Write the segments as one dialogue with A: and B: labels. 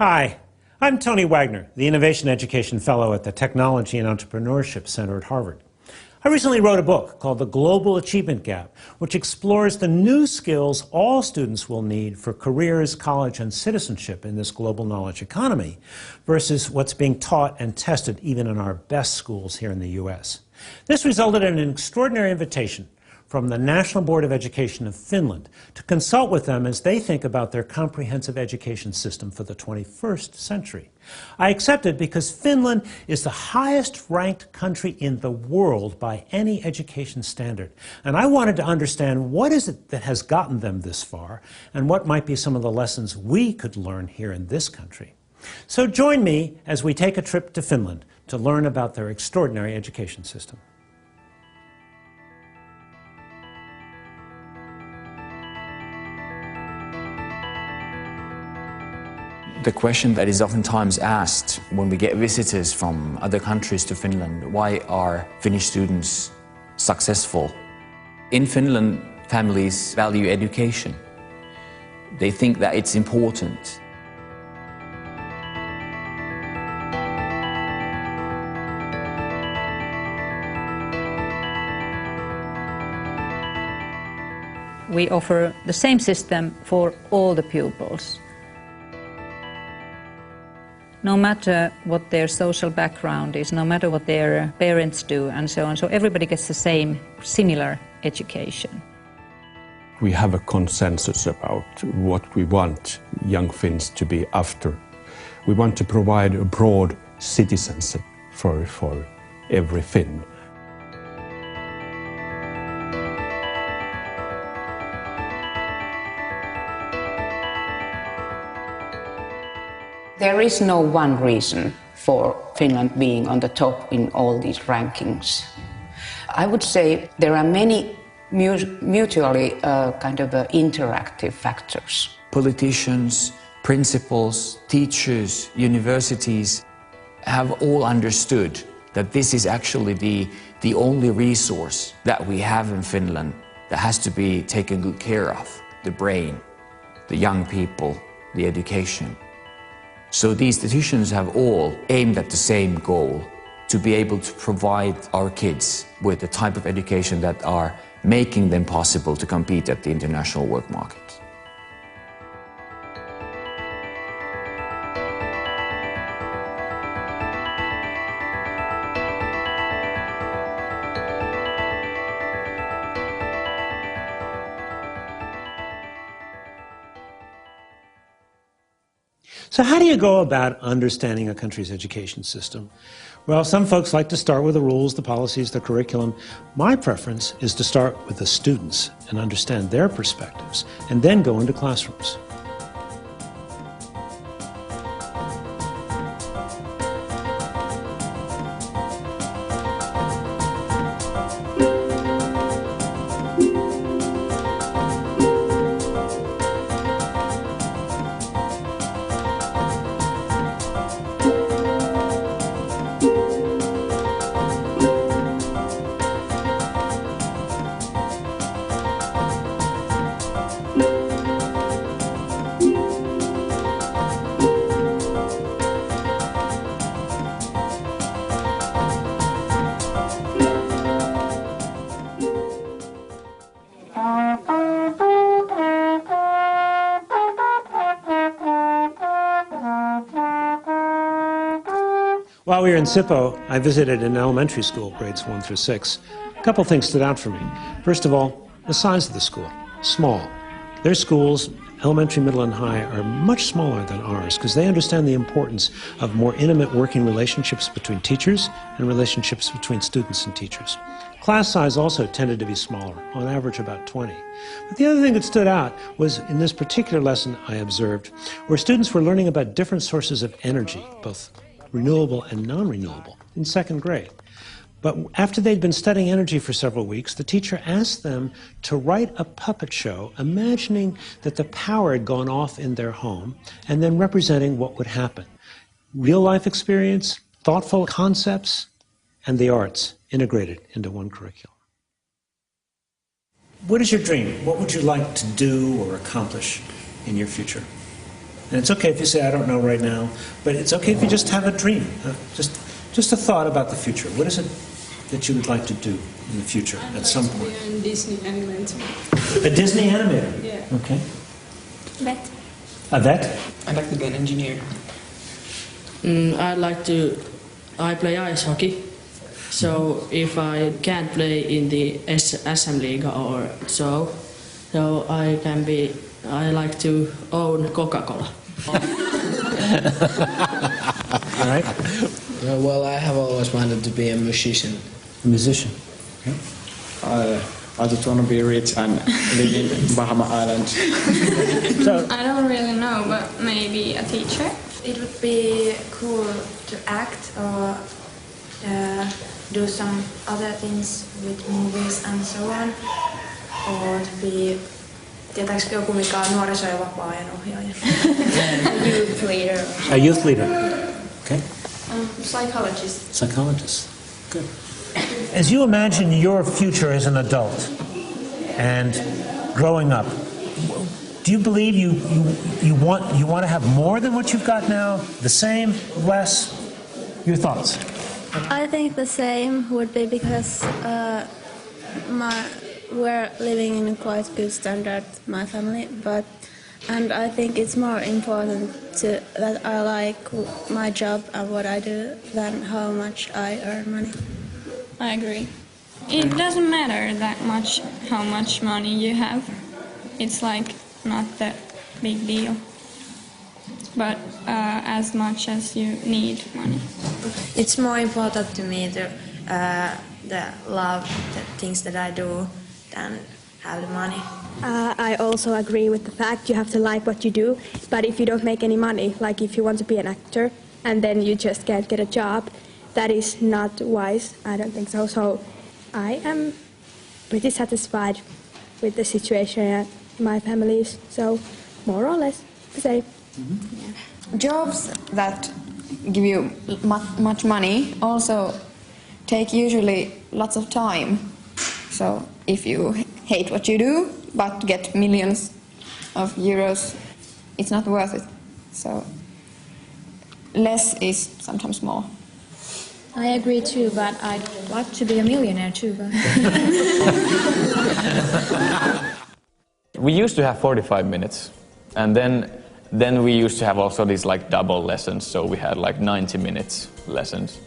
A: Hi, I'm Tony Wagner, the Innovation Education Fellow at the Technology and Entrepreneurship Center at Harvard. I recently wrote a book called The Global Achievement Gap, which explores the new skills all students will need for careers, college, and citizenship in this global knowledge economy versus what's being taught and tested even in our best schools here in the U.S. This resulted in an extraordinary invitation from the National Board of Education of Finland to consult with them as they think about their comprehensive education system for the 21st century. I accepted because Finland is the highest ranked country in the world by any education standard. And I wanted to understand what is it that has gotten them this far and what might be some of the lessons we could learn here in this country. So join me as we take a trip to Finland to learn about their extraordinary education system.
B: The question that is oftentimes asked when we get visitors from other countries to Finland, why are Finnish students successful? In Finland, families value education. They think that it's important.
C: We offer the same system for all the pupils. No matter what their social background is, no matter what their parents do, and so on. So everybody gets the same, similar education.
D: We have a consensus about what we want young Finns to be after. We want to provide a broad citizenship for every Finn.
E: There is no one reason for Finland being on the top in all these rankings. I would say there are many mutually interactive factors.
B: Politicians, principals, teachers, universities have all understood that this is actually the only resource that we have in Finland that has to be taken good care of: the brain, the young people, the education. So these decisions have all aimed at the same goal, to be able to provide our kids with the type of education that are making them possible to compete at the international work market.
A: So how do you go about understanding a country's education system? Well, some folks like to start with the rules, the policies, the curriculum. My preference is to start with the students and understand their perspectives, and then go into classrooms. While we were in Sippo, I visited an elementary school, grades 1 through 6. A couple things stood out for me. First of all, the size of the school, small. Their schools, elementary, middle, and high, are much smaller than ours because they understand the importance of more intimate working relationships between teachers and relationships between students and teachers. Class size also tended to be smaller, on average about 20. But the other thing that stood out was in this particular lesson I observed, where students were learning about different sources of energy, both renewable and non-renewable, in second grade. But after they'd been studying energy for several weeks, the teacher asked them to write a puppet show, imagining that the power had gone off in their home, and then representing what would happen. Real-life experience, thoughtful concepts, and the arts integrated into one curriculum. What is your dream? What would you like to do or accomplish in your future? And it's okay if you say, I don't know right now, but it's okay if you just have a dream, just a thought about the future. What is it that you would like to do in the future at some point?
F: I'd like to be a Disney animator.
A: A Disney animator?
F: Yeah.
A: Okay.
F: Vet.
A: A vet?
G: I'd like to be an engineer.
H: I play ice hockey. So if I can't play in the SM Liga or so I like to own Coca-Cola.
A: All right.
G: Well, I have always wanted to be a musician.
A: A musician. Okay.
I: I just want to be rich and live in Bahama Island.
A: So,
F: I don't really know, but maybe a teacher.
J: It would be cool to act or do some other things with movies and so on. Or to be, tietääkö joku mikä on nuoriso- ja vapaa-ajan ohjaaja? Youth leader.
A: a youth leader. Okay.
J: Psychologist.
A: Psychologist. Good. As you imagine your future as an adult and growing up, do you believe you want to have more than what you've got now? The same? Less? Your thoughts?
K: I think the same would be because we're living in a quite good standard, my family, and I think it's more important that I like my job and what I do than how much I earn money.
F: I agree. It doesn't matter that much how much money you have. It's like not that big deal. But as much as you need money.
J: It's more important to me to love the things that I do than have the money.
K: I also agree with the fact you have to like what you do, but if you don't make any money, like if you want to be an actor and then you just can't get a job, that is not wise. I don't think so. So I am pretty satisfied with the situation my family is, so more or less the same.
L: Mm-hmm. Yeah. Jobs that give you much money also take usually lots of time. So if you hate what you do but get millions of euros, it's not worth it. So less is sometimes more.
F: I agree too, but I'd like to be a millionaire too. But
M: we used to have 45 minutes, and then we used to have also these like double lessons, so we had like 90 minutes lessons.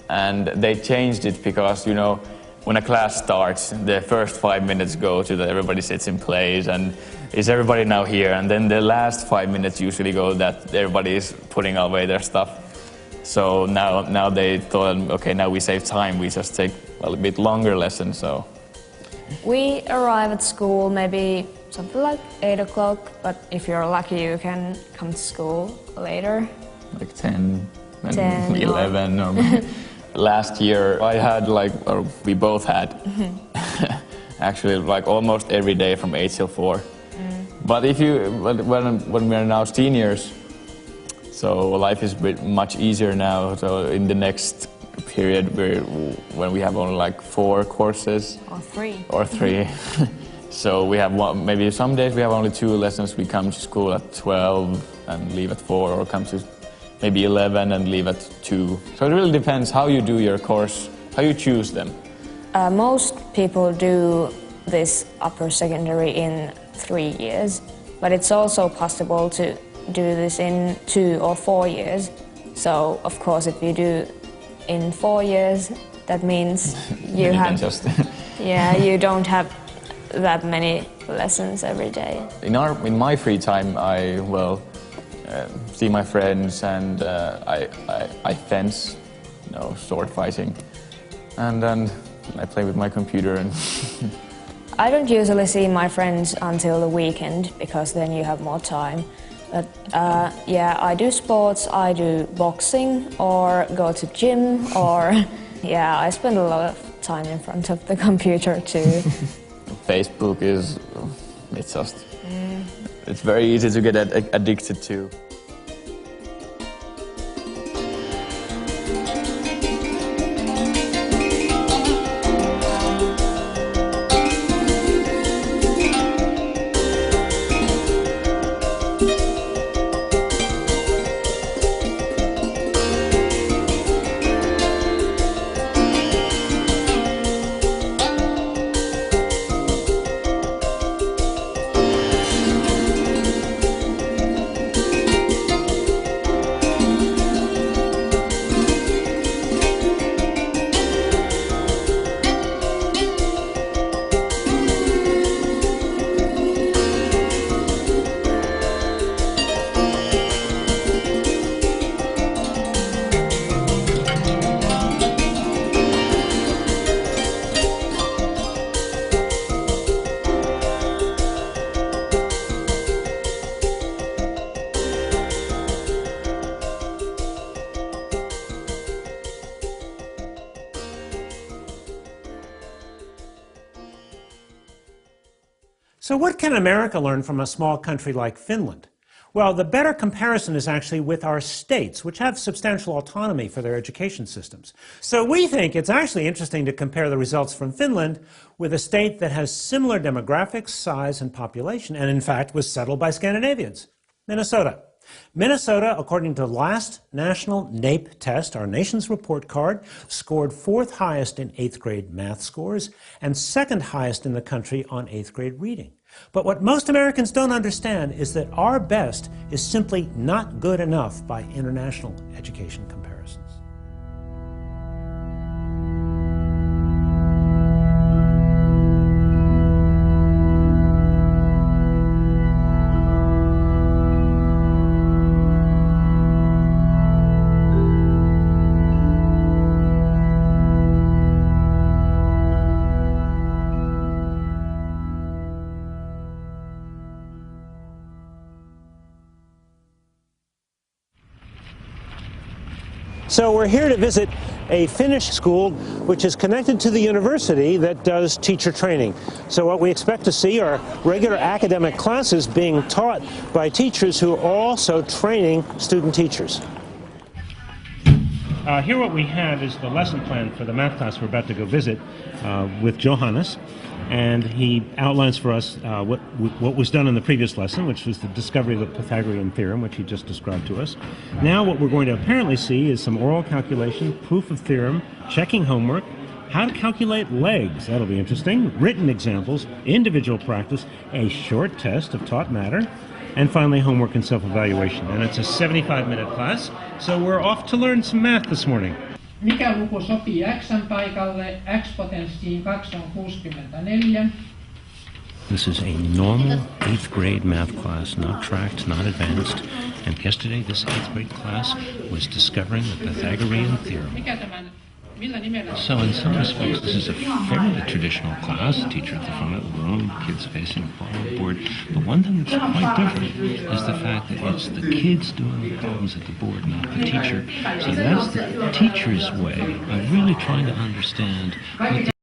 M: And they changed it because, you know, when a class starts, the first 5 minutes go to everybody sits in place and is everybody now here, and then the last 5 minutes usually go that everybody is putting away their stuff. So now they thought, okay, now we save time, we just take a bit longer lessons. So
N: we arrive at school maybe something like 8 o'clock, but if you're lucky you can come to school later.
M: Like 10 and 11 or last year I had or we both had actually like almost every day from 8 till 4. But when we're now seniors, so life is much easier now. So in the next period, when we have only like 4 courses or 3, so we have maybe some days we have only 2 lessons. We come to school at 12 and leave at 4, or come to maybe 11 and leave at 2. So it really depends how you do your course, how you choose them.
N: Most people do this upper secondary in 3 years, but it's also possible to do this in 2 or 4 years. So of course if you do in 4 years, that means you have you don't have that many lessons every day.
M: In my free time I see my friends and I fence, sword fighting, and then I play with my computer and
N: I don't usually see my friends until the weekend because then you have more time. But I do sports, I do boxing or go to gym, or I spend a lot of time in front of the computer too.
M: Facebook it's very easy to get addicted to.
A: So what can America learn from a small country like Finland? Well, the better comparison is actually with our states, which have substantial autonomy for their education systems. So we think it's actually interesting to compare the results from Finland with a state that has similar demographics, size, and population, and in fact was settled by Scandinavians, Minnesota. Minnesota, according to the last national NAEP test, our nation's report card, scored 4th highest in 8th grade math scores and 2nd highest in the country on 8th grade reading. But what most Americans don't understand is that our best is simply not good enough by international education comparisons. So we're here to visit a Finnish school which is connected to the university that does teacher training. So what we expect to see are regular academic classes being taught by teachers who are also training student teachers. Here what we have is the lesson plan for the math class we're about to go visit with Johannes. And he outlines for us what was done in the previous lesson, which was the discovery of the Pythagorean theorem, which he just described to us. Now what we're going to apparently see is some oral calculation, proof of theorem, checking homework, how to calculate legs, that'll be interesting, written examples, individual practice, a short test of taught matter, and finally homework and self-evaluation. And it's a 75-minute class, so we're off to learn some math this morning.
O: Mikä luku sopii x:n paikalle? X-potenssiin 2 on 64.
A: This is a normal 8th grade math class, not tracked, not advanced. And yesterday this 8th grade class was discovering the Pythagorean theorem. So in some respects this is a fairly traditional class, teacher at the front of the room, kids facing a blackboard. But one thing that's quite different is the fact that it's the kids doing the problems at the board, not the teacher. So that's the teacher's way of really trying to understand what